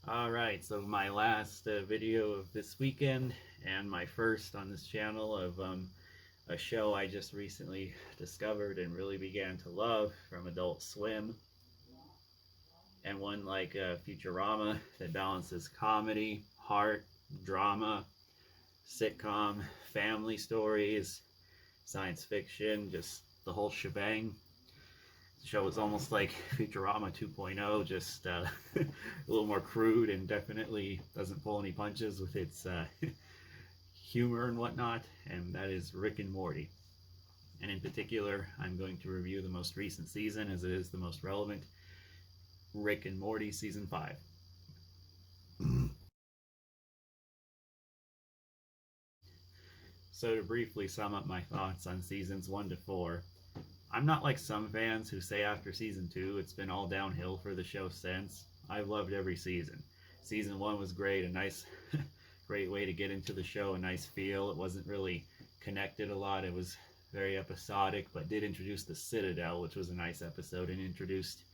Alright, so my last video of this weekend and my first on this channel of a show I just recently discovered and really began to love from Adult Swim, and one like Futurama that balances comedy, heart, drama, sitcom, family stories, science fiction, just the whole shebang. The show is almost like Futurama 2.0, just a little more crude and definitely doesn't pull any punches with its humor and whatnot, and that is Rick and Morty. And in particular, I'm going to review the most recent season as it is the most relevant, Rick and Morty Season 5. So to briefly sum up my thoughts on seasons 1 to 4, I'm not like some fans who say after season 2 it's been all downhill for the show since. I've loved every season. Season 1 was great, a nice, great way to get into the show, a nice feel. It wasn't really connected a lot. It was very episodic, but did introduce the Citadel, which was a nice episode, and introduced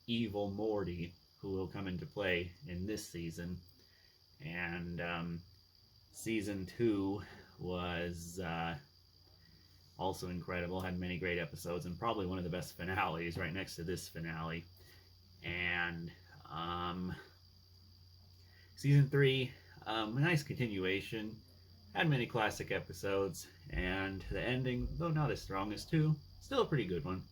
evil Morty, who will come into play in this season. And season 2 was also incredible, had many great episodes, and probably one of the best finales right next to this finale. And season 3, a nice continuation, had many classic episodes, and the ending, though not as strong as 2, still a pretty good one.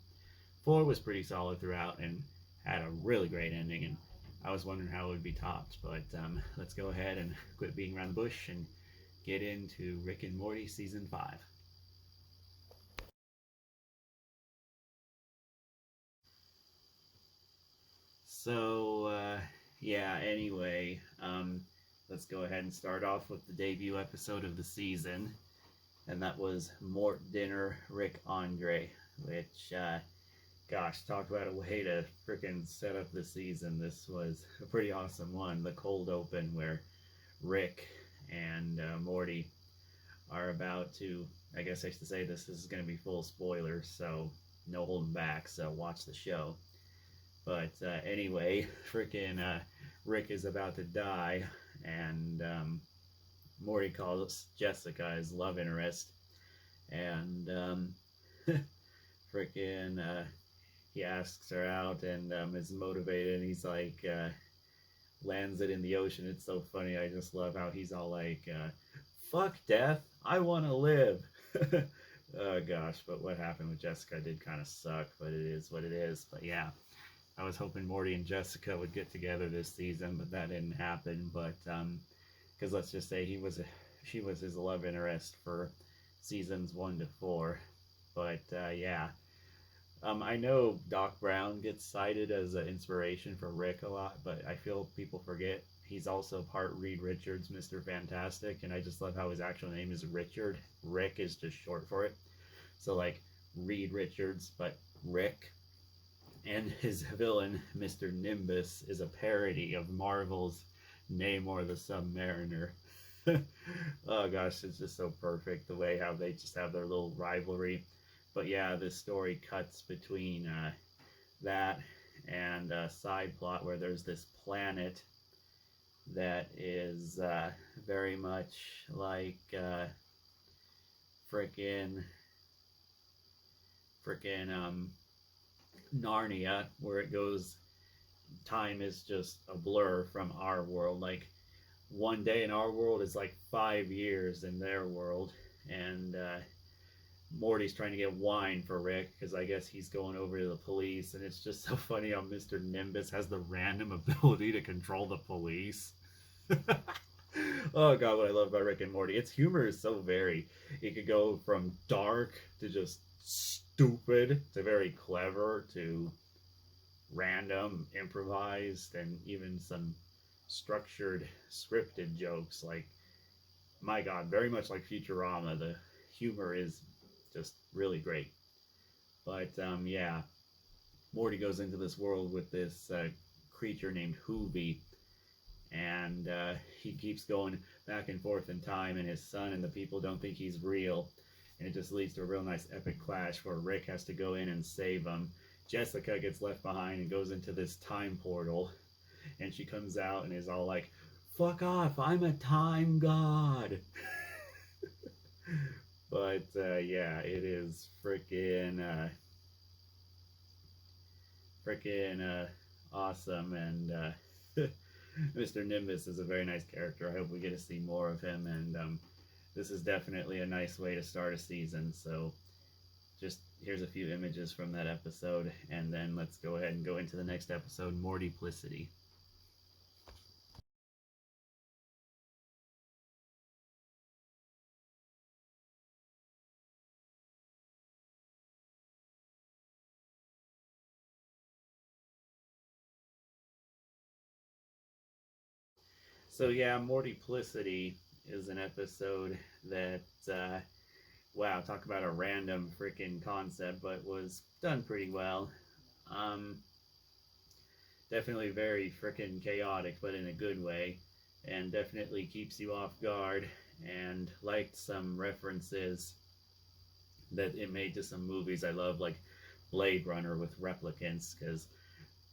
4 was pretty solid throughout and had a really great ending, and I was wondering how it would be topped, but let's go ahead and quit beating around the bush and get into Rick and Morty Season 5. So, yeah, anyway, let's go ahead and start off with the debut episode of the season, and that was Mort Dinner, Rick Andre, which, gosh, talk about a way to freaking set up the season. This was a pretty awesome one. The cold open where Rick and Morty are about to, I guess I should say this is going to be full spoilers, so no holding back, so watch the show. But anyway, freaking Rick is about to die, and Morty calls Jessica his love interest, and freaking he asks her out and is motivated, and he's like, lands it in the ocean. It's so funny. I just love how he's all like, fuck death, I want to live. Oh gosh, but what happened with Jessica did kind of suck, but it is what it is. But yeah, I was hoping Morty and Jessica would get together this season, but that didn't happen. But because let's just say she was his love interest for seasons 1 to 4. But yeah, I know Doc Brown gets cited as an inspiration for Rick a lot, but I feel people forget he's also part Reed Richards, Mr. Fantastic, and I just love how his actual name is Richard. Rick is just short for it. So like Reed Richards, but Rick. And his villain, Mr. Nimbus, is a parody of Marvel's Namor the Submariner. Oh gosh, it's just so perfect the way how they just have their little rivalry. But yeah, this story cuts between that and a side plot where there's this planet that is very much like frickin' Narnia, where it goes, time is just a blur from our world. Like one day in our world is like 5 years in their world, and Morty's trying to get wine for Rick because I guess he's going over to the police, and it's just so funny how Mr. Nimbus has the random ability to control the police. Oh god, what I love about Rick and Morty. Its humor is so varied. It could go from dark to just stupid to very clever to random, improvised, and even some structured, scripted jokes. Like, my god, very much like Futurama. The humor is just really great. But yeah, Morty goes into this world with this creature named Hoovy, and he keeps going back and forth in time, and his son and the people don't think he's real, and it just leads to a real nice epic clash where Rick has to go in and save him. Jessica gets left behind and goes into this time portal, and she comes out and is all like, "Fuck off! I'm a time god." But yeah, it is freaking awesome, and Mr. Nimbus is a very nice character. I hope we get to see more of him, and this is definitely a nice way to start a season. So just here's a few images from that episode, and then let's go ahead and go into the next episode, Mortyplicity. So yeah, Mortyplicity is an episode that wow, talk about a random freaking concept, but was done pretty well. Um, Definitely very freaking chaotic, but in a good way, and definitely keeps you off guard. And liked some references that it made to some movies I love, like Blade Runner with replicants, because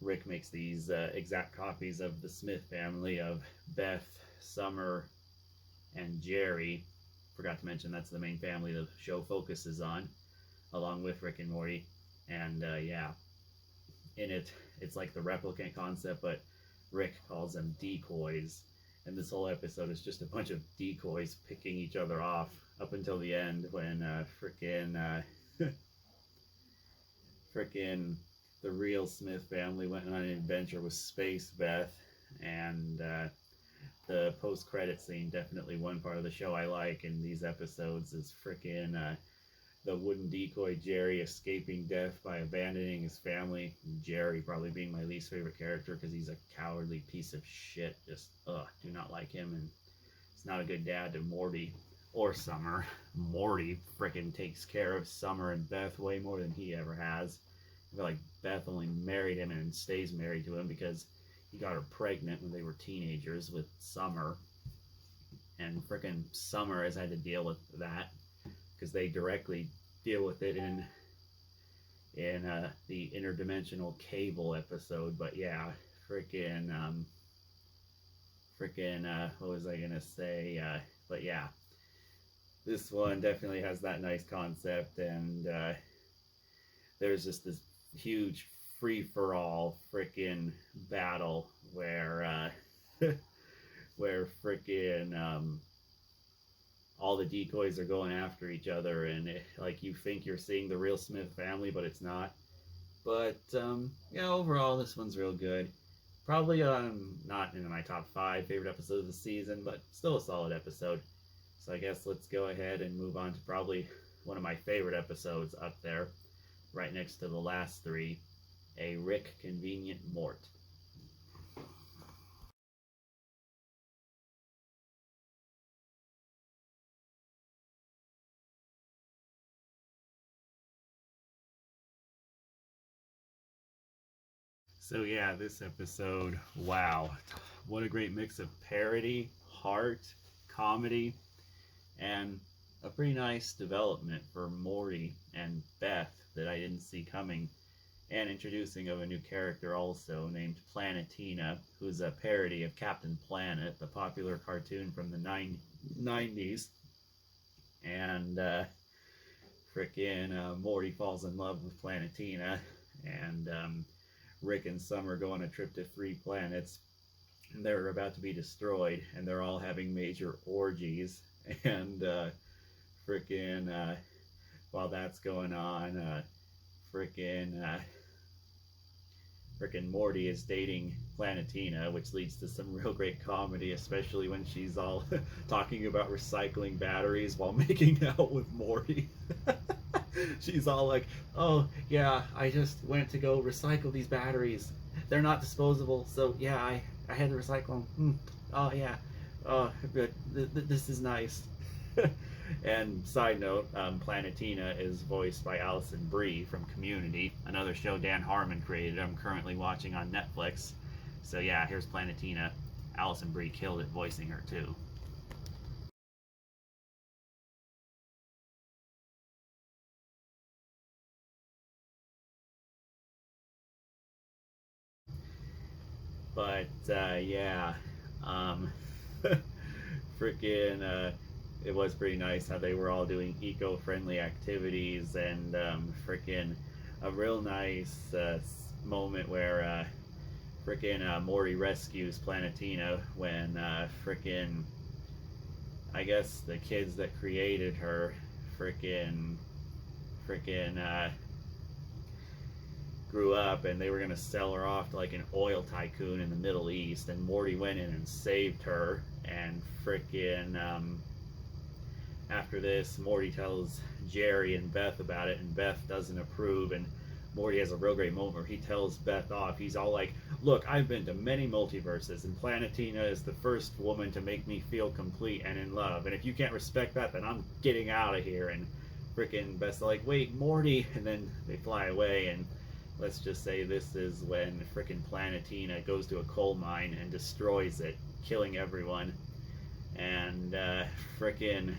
Rick makes these exact copies of the Smith family of Beth, Summer, and Jerry. Forgot to mention that's the main family the show focuses on, along with Rick and Morty. And yeah, in it, it's like the replicant concept, but Rick calls them decoys. And this whole episode is just a bunch of decoys picking each other off up until the end when frickin' the real Smith family went on an adventure with Space Beth, and the post-credit scene, definitely one part of the show I like in these episodes, is frickin' the wooden decoy Jerry escaping death by abandoning his family. Jerry probably being my least favorite character because he's a cowardly piece of shit. Just, do not like him, and he's not a good dad to Morty or Summer. Morty frickin' takes care of Summer and Beth way more than he ever has. I feel like Beth only married him and stays married to him because he got her pregnant when they were teenagers with Summer. And frickin' Summer has had to deal with that because they directly deal with it in the interdimensional cable episode. But yeah, what was I gonna say? But yeah, this one definitely has that nice concept, and there's just this huge free for all freaking battle where where all the decoys are going after each other, and like you think you're seeing the real Smith family, but it's not. But yeah, overall this one's real good. Probably not in my top 5 favorite episodes of the season, but still a solid episode. So I guess let's go ahead and move on to probably one of my favorite episodes up there, right next to the last 3, A Rick Convenient Mort. So yeah, this episode, wow, what a great mix of parody, heart, comedy, and a pretty nice development for Morty and Beth that I didn't see coming, and introducing of a new character also named Planetina, who's a parody of Captain Planet, the popular cartoon from the 90s. And Morty falls in love with Planetina, and Rick and Summer go on a trip to 3 planets. And they're about to be destroyed, and they're all having major orgies. And while that's going on, frickin' Morty is dating Planetina, which leads to some real great comedy, especially when she's all talking about recycling batteries while making out with Morty. She's all like, "Oh yeah, I just went to go recycle these batteries. They're not disposable, so yeah, I had to recycle them. Oh yeah, oh good. This is nice." And side note, Planetina is voiced by Alison Brie from Community, another show Dan Harmon created. I'm currently watching on Netflix. So yeah, here's Planetina. Alison Brie killed it voicing her too. But yeah, um, freaking, it was pretty nice how they were all doing eco-friendly activities, and freaking a real nice moment where freaking Morty rescues Planetina when freaking, I guess the kids that created her freaking grew up, and they were going to sell her off to like an oil tycoon in the Middle East, and Morty went in and saved her. And freaking after this, Morty tells Jerry and Beth about it, and Beth doesn't approve, and Morty has a real great moment where he tells Beth off. He's all like, look, I've been to many multiverses, and Planetina is the first woman to make me feel complete and in love, and if you can't respect that, then I'm getting out of here. And freaking Beth's like, wait, Morty, and then they fly away. And let's just say this is when freaking Planetina goes to a coal mine and destroys it, killing everyone. And freaking,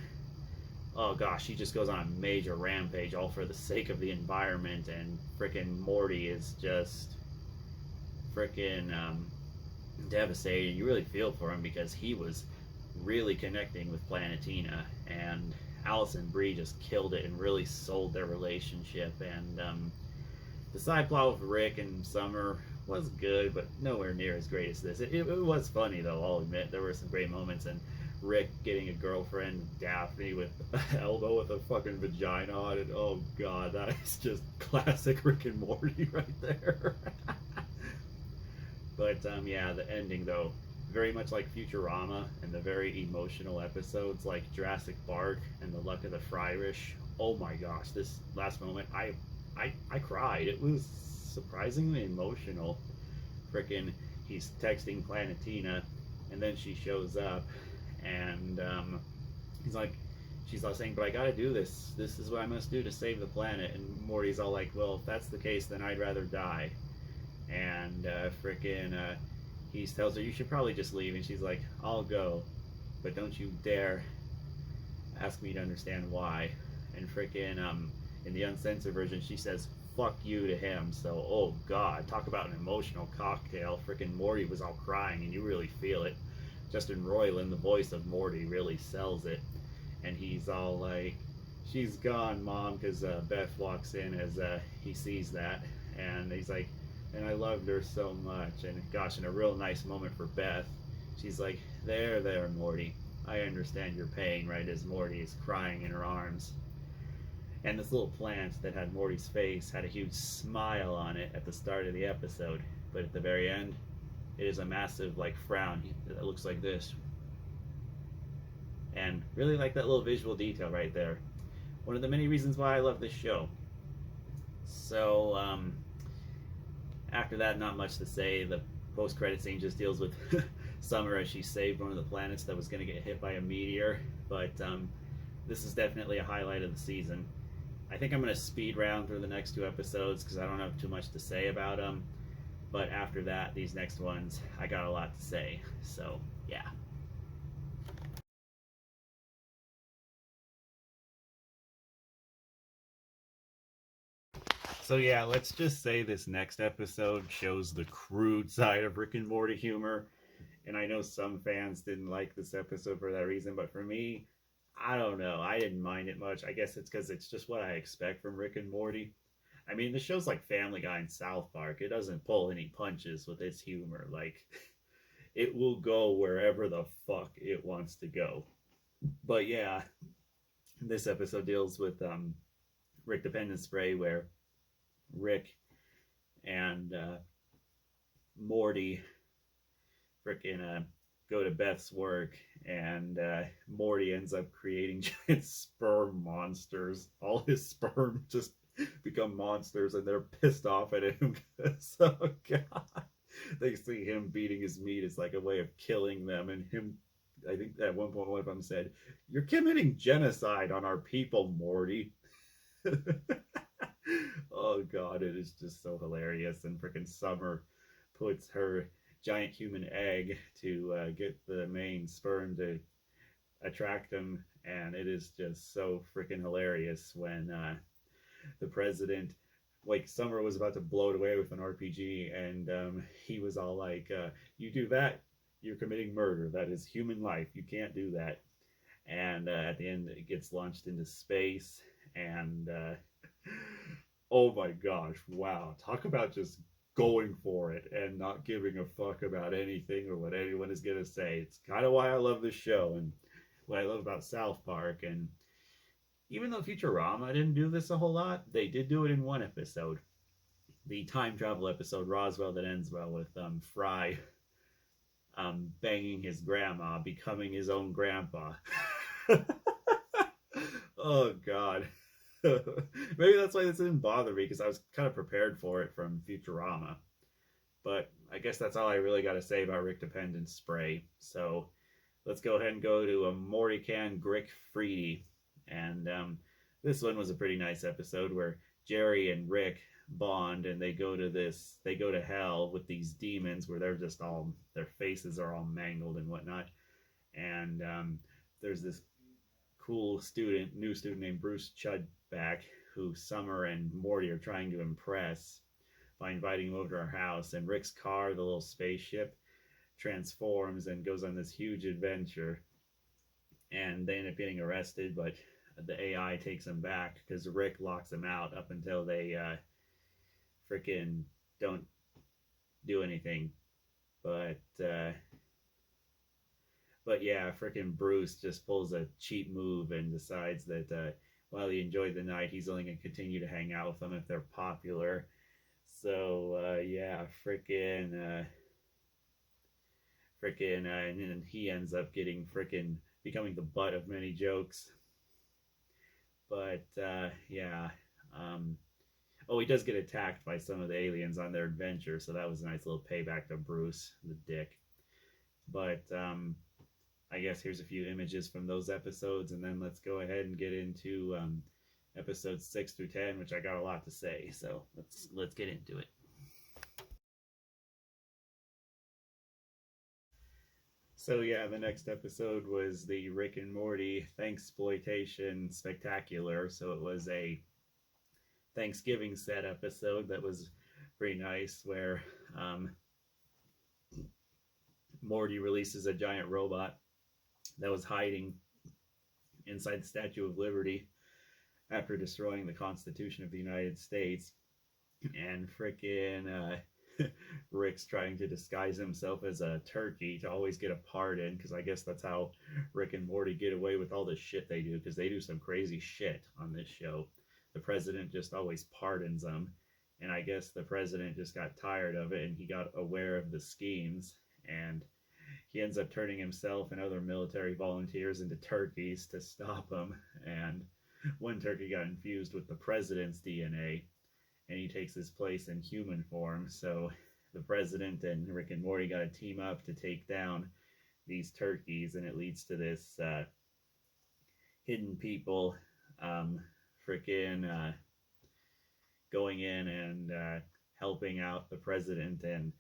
oh gosh, he just goes on a major rampage, all for the sake of the environment. And freaking Morty is just freaking devastated. You really feel for him because he was really connecting with Planetina, and Allison Brie just killed it and really sold their relationship. And the side plot with Rick and Summer was good, but nowhere near as great as this. It was funny though, I'll admit. There were some great moments, and Rick getting a girlfriend, Daphne, with elbow with a fucking vagina on it. Oh god, that is just classic Rick and Morty right there. But yeah, the ending though, very much like Futurama, and the very emotional episodes like Jurassic Park and The Luck of the Friarish. Oh my gosh, this last moment, I cried. It was surprisingly emotional. Frickin', he's texting Planetina, and then she shows up, and he's like, she's all saying, but I gotta do this. This is what I must do to save the planet. And Morty's all like, well, if that's the case, then I'd rather die. And he tells her, you should probably just leave. And she's like, I'll go, but don't you dare ask me to understand why. And in the uncensored version, she says, fuck you to him. So, oh god, talk about an emotional cocktail. Frickin' Morty was all crying, and you really feel it. Justin Roiland, the voice of Morty, really sells it. And he's all like, she's gone, Mom, because Beth walks in as he sees that. And he's like, and I loved her so much. And gosh, in a real nice moment for Beth, she's like, there, Morty. I understand your pain, right, as Morty is crying in her arms. And this little plant that had Morty's face had a huge smile on it at the start of the episode. But at the very end, it is a massive, like, frown that looks like this. And really like that little visual detail right there. One of the many reasons why I love this show. So, after that, not much to say. The post-credit scene just deals with Summer as she saved one of the planets that was going to get hit by a meteor. But this is definitely a highlight of the season. I think I'm going to speed round through the next two episodes because I don't have too much to say about them. But after that, these next ones, I got a lot to say. So, yeah. So yeah, let's just say this next episode shows the crude side of Rick and Morty humor. And I know some fans didn't like this episode for that reason, but for me, I don't know. I didn't mind it much. I guess it's because it's just what I expect from Rick and Morty. I mean, the show's like Family Guy and South Park. It doesn't pull any punches with its humor. Like, it will go wherever the fuck it wants to go. But yeah, this episode deals with Rick Dependence Spray, where Rick and Morty freaking go to Beth's work, and Morty ends up creating giant sperm monsters. All his sperm just become monsters, and they're pissed off at him. So, God, they see him beating his meat as like a way of killing them, and him. I think at one point one of them said, "You're committing genocide on our people, Morty." Oh god, it is just so hilarious. And freaking Summer puts her giant human egg to get the main sperm to attract him, and it is just so freaking hilarious when the president like Summer was about to blow it away with an RPG, and he was all like, "You do that, you're committing murder. That is human life. You can't do that." And at the end, it gets launched into space, and oh my gosh, wow! Talk about just going for it and not giving a fuck about anything or what anyone is gonna say. It's kind of why I love this show and what I love about South Park. And even though Futurama didn't do this a whole lot, they did do it in one episode, the time travel episode Roswell That Ends Well, with Fry banging his grandma, becoming his own grandpa. Oh God. Maybe that's why this didn't bother me, because I was kind of prepared for it from Futurama. But I guess that's all I really got to say about Rick Dependent Spray. So let's go ahead and go to a Morty Can Grick Freedy. And this one was a pretty nice episode where Jerry and Rick bond, and they go to hell with these demons where they're just all, their faces are all mangled and whatnot. And there's this cool new student named Bruce Chudback, who Summer and Morty are trying to impress by inviting him over to our house. And Rick's car, the little spaceship, transforms and goes on this huge adventure. And they end up getting arrested, but the AI takes them back because Rick locks them out up until they freaking don't do anything. But yeah, freaking Bruce just pulls a cheap move and decides that while he enjoyed the night, he's only going to continue to hang out with them if they're popular. So yeah, and then he ends up getting becoming the butt of many jokes. But yeah, oh, he does get attacked by some of the aliens on their adventure, so that was a nice little payback to Bruce, the dick. But I guess here's a few images from those episodes, and then let's go ahead and get into episodes 6 through 10, which I got a lot to say. So let's get into it. So yeah, the next episode was the Rick and Morty Thanksploitation Spectacular. So it was a Thanksgiving set episode that was pretty nice, where Morty releases a giant robot that was hiding inside the Statue of Liberty after destroying the Constitution of the United States. And frickin' Rick's trying to disguise himself as a turkey to always get a pardon, because I guess that's how Rick and Morty get away with all the shit they do, because they do some crazy shit on this show. The president just always pardons them, and I guess the president just got tired of it and he got aware of the schemes, and he ends up turning himself and other military volunteers into turkeys to stop him. And one turkey got infused with the president's DNA, and he takes his place in human form. So the president and Rick and Morty got to team up to take down these turkeys, and it leads to this hidden people going in and helping out the president. And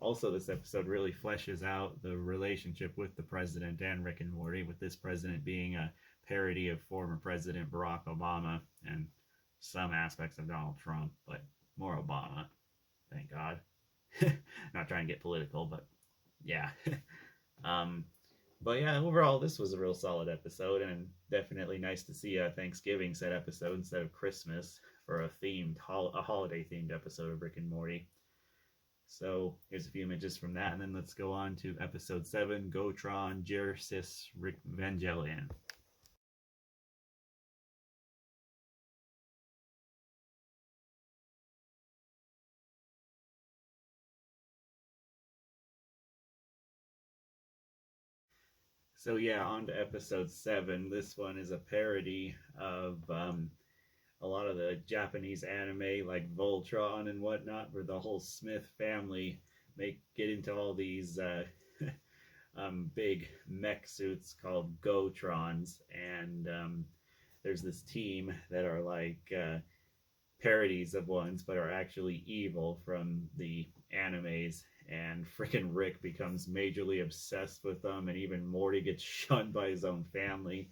also this episode really fleshes out the relationship with the president and Rick and Morty, with this president being a parody of former President Barack Obama and some aspects of Donald Trump, but more Obama, thank God. Not trying to get political, but yeah. But yeah, overall, this was a real solid episode, and definitely nice to see a Thanksgiving set episode instead of Christmas for a holiday themed episode of Rick and Morty. So here's a few images from that, and then let's go on to episode 7, Gotron Jersis Vangelion. So yeah, on to episode 7. This one is a parody of a lot of the Japanese anime like Voltron and whatnot, where the whole Smith family get into all these big mech suits called Gotrons, and there's this team that are like parodies of ones, but are actually evil from the animes. And frickin' Rick becomes majorly obsessed with them, and even Morty gets shunned by his own family.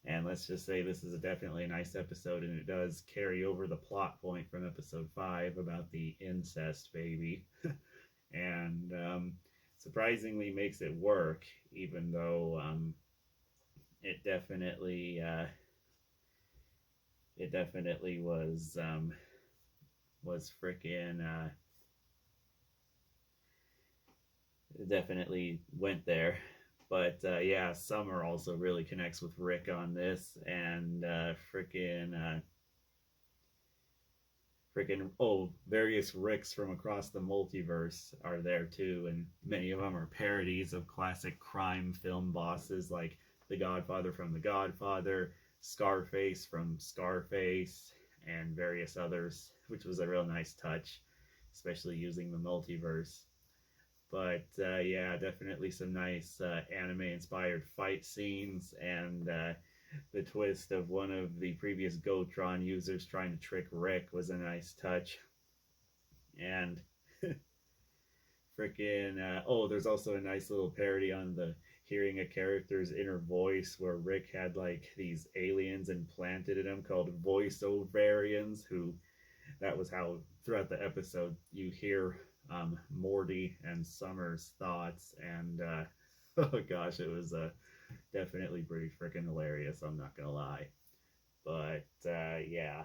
And let's just say this is definitely a nice episode, and it does carry over the plot point from episode 5 about the incest baby. And surprisingly makes it work, even though it definitely was freaking it definitely went there. But yeah, Summer also really connects with Rick on this, and various Ricks from across the multiverse are there too, and many of them are parodies of classic crime film bosses like The Godfather from The Godfather, Scarface from Scarface, and various others, which was a real nice touch, especially using the multiverse. But yeah, definitely some nice anime inspired fight scenes, and the twist of one of the previous Gotron users trying to trick Rick was a nice touch. And there's also a nice little parody on the hearing a character's inner voice, where Rick had like these aliens implanted in him called voice ovarians, who that was how throughout the episode you hear Morty and Summer's thoughts. And oh gosh, it was definitely pretty freaking hilarious, I'm not gonna lie. But yeah,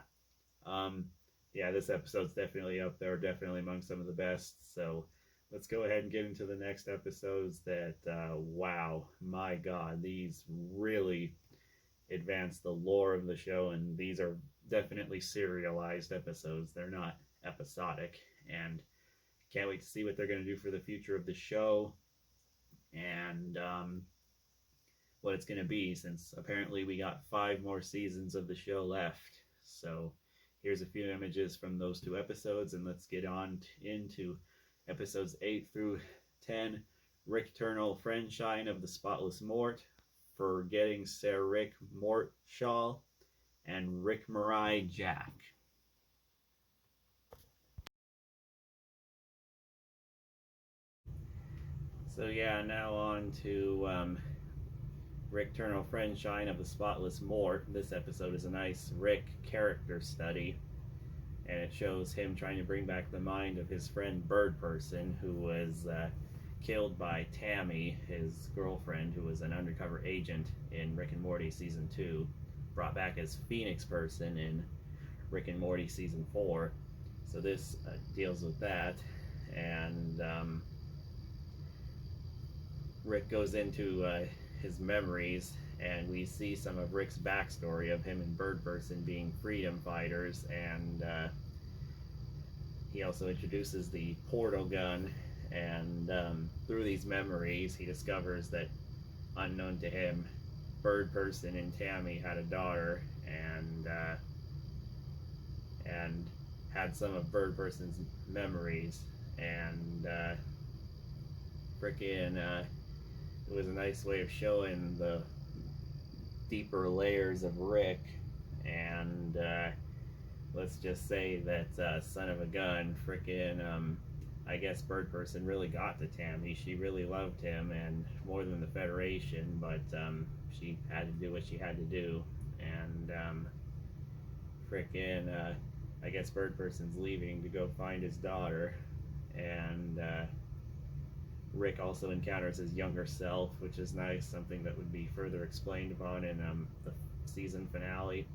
um, yeah, this episode's definitely up there, definitely among some of the best. So let's go ahead and get into the next episodes that, wow, my god, these really advance the lore of the show, and these are definitely serialized episodes. They're not episodic, and can't wait to see what they're going to do for the future of the show, and what it's going to be, since apparently we got 5 more seasons of the show left. So here's a few images from those 2 episodes, and let's get on into episodes 8 through 10. Rick Turnell, Friendshine of the Spotless Mort, Forgetting Sir Rick Mortshaw, and Rick Marai Jack. So yeah, now on to Rick Turnell, Friendshine of the Spotless Mort. This episode is a nice Rick character study, and it shows him trying to bring back the mind of his friend Bird Person, who was killed by Tammy, his girlfriend, who was an undercover agent in Rick and Morty Season 2, brought back as Phoenix Person in Rick and Morty Season 4. So this deals with that, and Rick goes into his memories, and we see some of Rick's backstory of him and Bird Person being freedom fighters, and he also introduces the portal gun, and through these memories he discovers that, unknown to him, Bird Person and Tammy had a daughter, and had some of Bird Person's memories, and it was a nice way of showing the deeper layers of Rick. And let's just say that son of a gun, I guess Bird Person really got to Tammy. She really loved him, and more than the Federation, but she had to do what she had to do. And I guess Bird Person's leaving to go find his daughter, and Rick also encounters his younger self, which is nice, something that would be further explained upon in the season finale.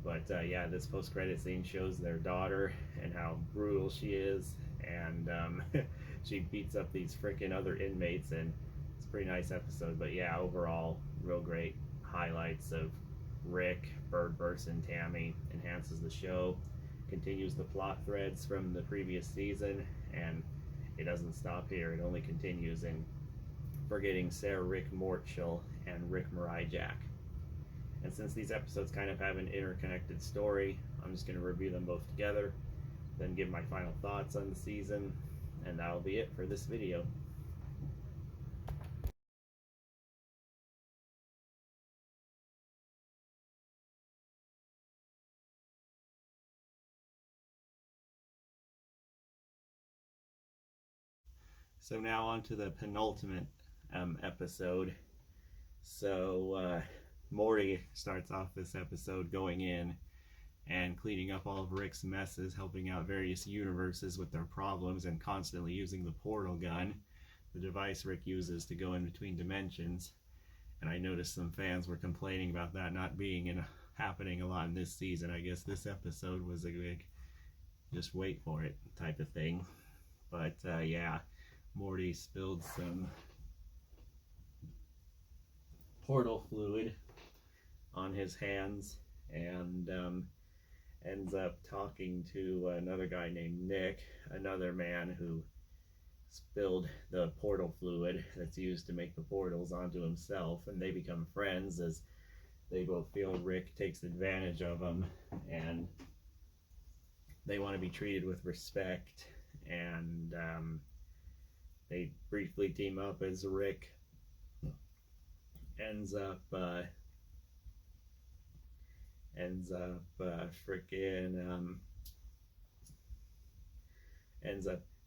But yeah, this post-credit scene shows their daughter and how brutal she is, and she beats up these freaking other inmates, and it's a pretty nice episode. But yeah, overall, real great highlights of Rick, Bird Person, Tammy, enhances the show, continues the plot threads from the previous season, and it doesn't stop here. It only continues in Forgetting Sir Rick Mortshaw and Rick Marai Jack. And since these episodes kind of have an interconnected story, I'm just going to review them both together, then give my final thoughts on the season, and that'll be it for this video. So now on to the penultimate episode. So Morty starts off this episode going in and cleaning up all of Rick's messes, helping out various universes with their problems, and constantly using the portal gun, the device Rick uses to go in between dimensions. And I noticed some fans were complaining about that not being happening a lot in this season. I guess this episode was a big just wait for it type of thing. But yeah, Morty spilled some portal fluid on his hands and ends up talking to another guy named Nick, another man who spilled the portal fluid that's used to make the portals onto himself, and they become friends as they both feel Rick takes advantage of them, and they want to be treated with respect. And they briefly team up as Rick ends up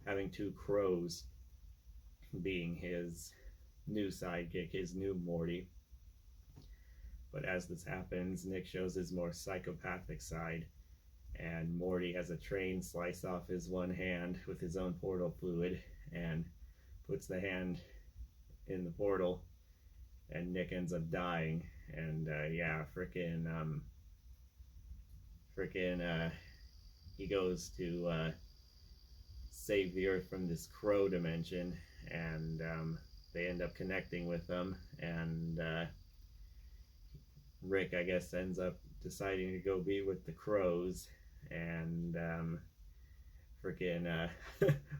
having two crows being his new sidekick, his new Morty. But as this happens, Nick shows his more psychopathic side, and Morty has a train slice off his one hand with his own portal fluid and puts the hand in the portal, and Nick ends up dying. And yeah, he goes to save the Earth from this crow dimension, and they end up connecting with them, and Rick, I guess, ends up deciding to go be with the crows. And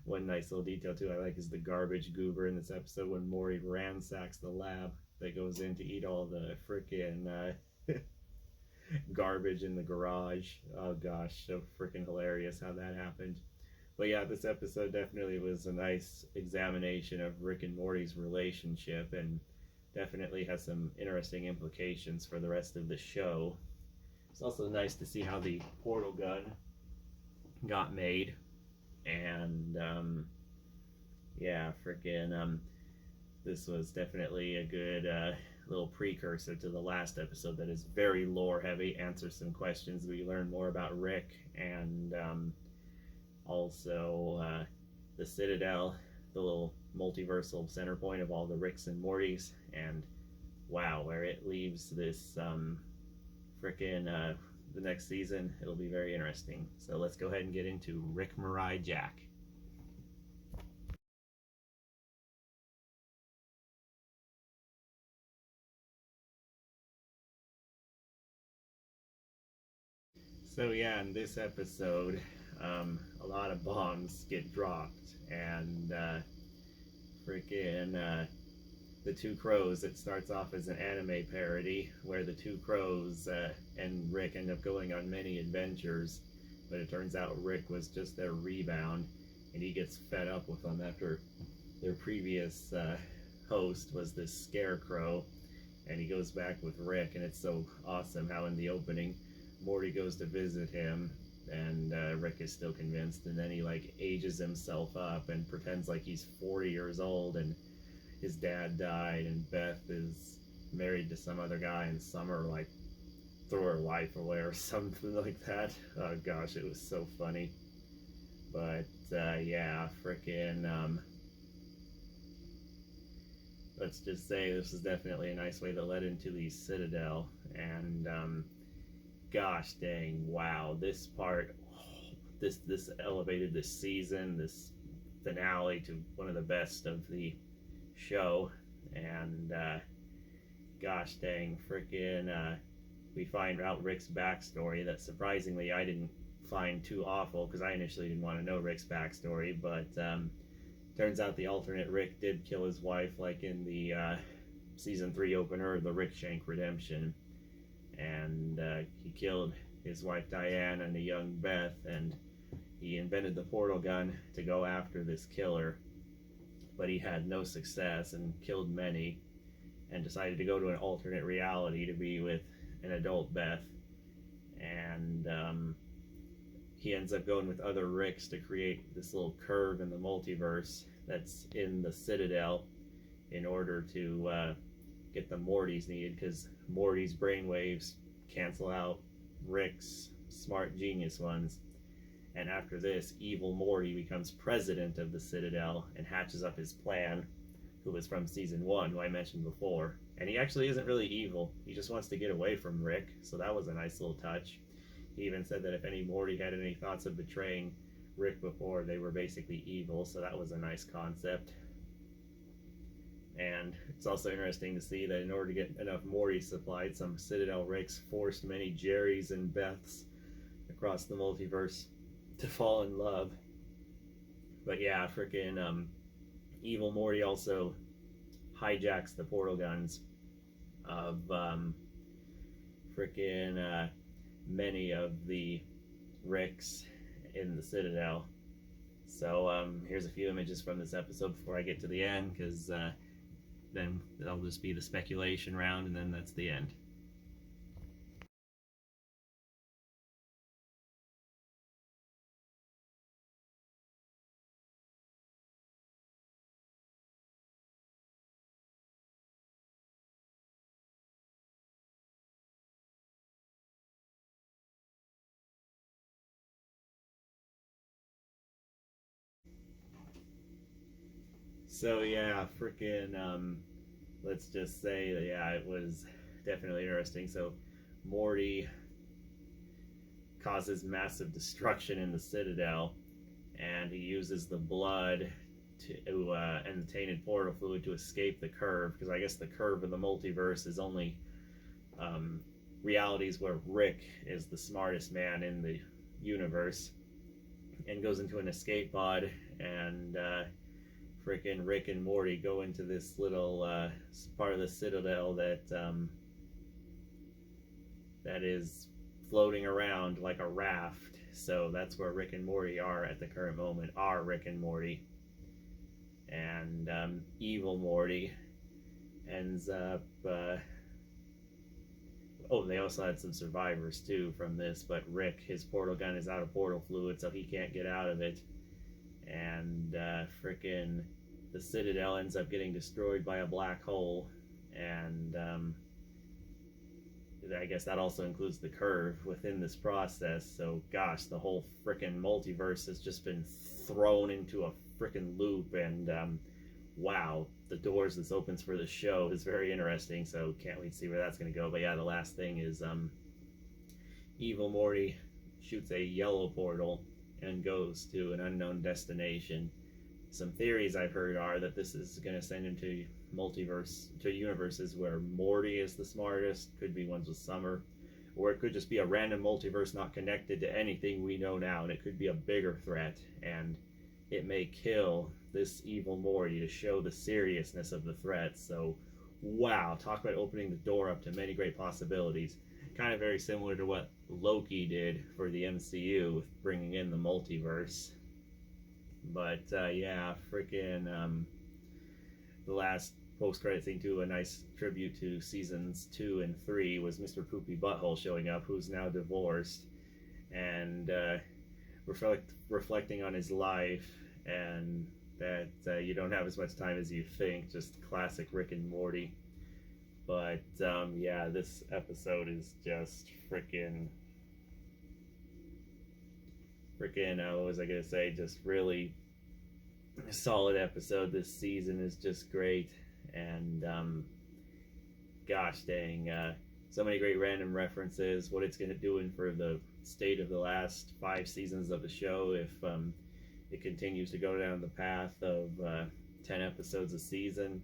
one nice little detail too I like is the garbage goober in this episode when Morty ransacks the lab that goes in to eat all the garbage in the garage. Oh gosh, so freaking hilarious how that happened. But yeah, this episode definitely was a nice examination of Rick and Morty's relationship, and definitely has some interesting implications for the rest of the show. It's also nice to see how the portal gun got made, and yeah, this was definitely a good little precursor to the last episode that is very lore heavy, answers some questions. We learn more about Rick, and also the Citadel, the little multiversal center point of all the Ricks and Mortys, and wow, where it leaves this the next season, it'll be very interesting. So let's go ahead and get into Rick, Mirai, Jack. So yeah, in this episode, a lot of bombs get dropped, and the two crows, it starts off as an anime parody where the two crows and Rick end up going on many adventures, but it turns out Rick was just their rebound, and he gets fed up with them after their previous host was this scarecrow, and he goes back with Rick. And it's so awesome how in the opening Morty goes to visit him, and Rick is still convinced, and then he like ages himself up and pretends like he's 40 years old, and his dad died, and Beth is married to some other guy, and Summer like threw her life away or something like that. Oh gosh, it was so funny. But yeah, let's just say this is definitely a nice way that led into the Citadel, and gosh dang, wow, this part, this elevated this season, this finale, to one of the best of the show. And gosh dang, we find out Rick's backstory that surprisingly I didn't find too awful, because I initially didn't want to know Rick's backstory, but turns out the alternate Rick did kill his wife, like in the season 3 opener, the Rick Shank Redemption, and he killed his wife Diane and a young Beth, and he invented the portal gun to go after this killer, but he had no success and killed many, and decided to go to an alternate reality to be with an adult Beth. And he ends up going with other Ricks to create this little curve in the multiverse that's in the Citadel, in order to get the Mortys needed because Morty's brainwaves cancel out Rick's smart genius ones. And after this, evil Morty becomes president of the Citadel and hatches up his plan, who was from season 1, who I mentioned before. And he actually isn't really evil. He just wants to get away from Rick, so that was a nice little touch. He even said that if any Morty had any thoughts of betraying Rick before, they were basically evil, so that was a nice concept. And it's also interesting to see that in order to get enough Mortys supplied, some Citadel Ricks forced many Jerrys and Beths across the multiverse to fall in love. But yeah, freaking evil Morty also hijacks the portal guns of freaking many of the Ricks in the Citadel. So here's a few images from this episode before I get to the end, because then that'll just be the speculation round, and then that's the end. So yeah, freaking let's just say that yeah, it was definitely interesting. So Morty causes massive destruction in the Citadel, and he uses the blood to and the tainted portal fluid to escape the curve, because I guess the curve of the multiverse is only realities where Rick is the smartest man in the universe, and goes into an escape pod, and freaking Rick and Morty go into this little part of the Citadel that that is floating around like a raft. So that's where Rick and Morty are at the current moment, are Rick and Morty. And evil Morty ends up oh, they also had some survivors too from this, but Rick, his portal gun is out of portal fluid, so he can't get out of it. And frickin' the Citadel ends up getting destroyed by a black hole, and I guess that also includes the curve within this process. So gosh, the whole frickin' multiverse has just been thrown into a frickin' loop, and wow, the doors this opens for the show is very interesting, so can't wait to see where that's going to go. But yeah, the last thing is evil Morty shoots a yellow portal and goes to an unknown destination. Some theories I've heard are that this is going to send him to universes where Morty is the smartest, could be ones with Summer, or it could just be a random multiverse not connected to anything we know now, and it could be a bigger threat, and it may kill this evil Morty to show the seriousness of the threat. So wow, talk about opening the door up to many great possibilities. Kind of very similar to what Loki did for the MCU with bringing in the multiverse. But yeah, freaking the last post-credit scene too, a nice tribute to seasons 2 and 3, was Mr. Poopy Butthole showing up, who's now divorced, and reflecting on his life, and that you don't have as much time as you think. Just classic Rick and Morty. But yeah, this episode is just freaking what was I gonna say, just really solid episode. This season is just great, and gosh dang, so many great random references, what it's gonna do for the state of the last 5 seasons of the show if it continues to go down the path of 10 episodes a season.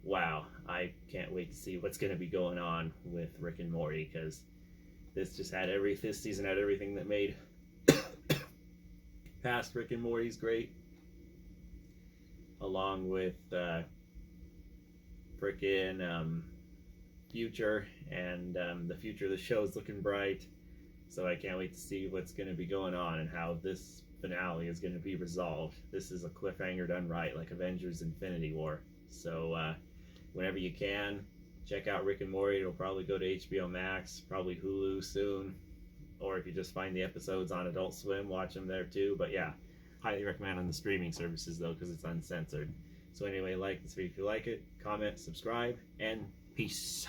Wow, I can't wait to see what's going to be going on with Rick and Morty, because this season had everything that made past Rick and Morty's great, along with frickin' future, and the future of the show is looking bright. So I can't wait to see what's going to be going on and how this finale is going to be resolved. This is a cliffhanger done right, like Avengers Infinity War. So whenever you can, check out Rick and Morty. It'll probably go to HBO Max, probably Hulu soon, or if you just find the episodes on Adult Swim, watch them there too. But yeah, highly recommend on the streaming services though, because it's uncensored. So anyway, like this video if you like it, comment, subscribe, and Peace.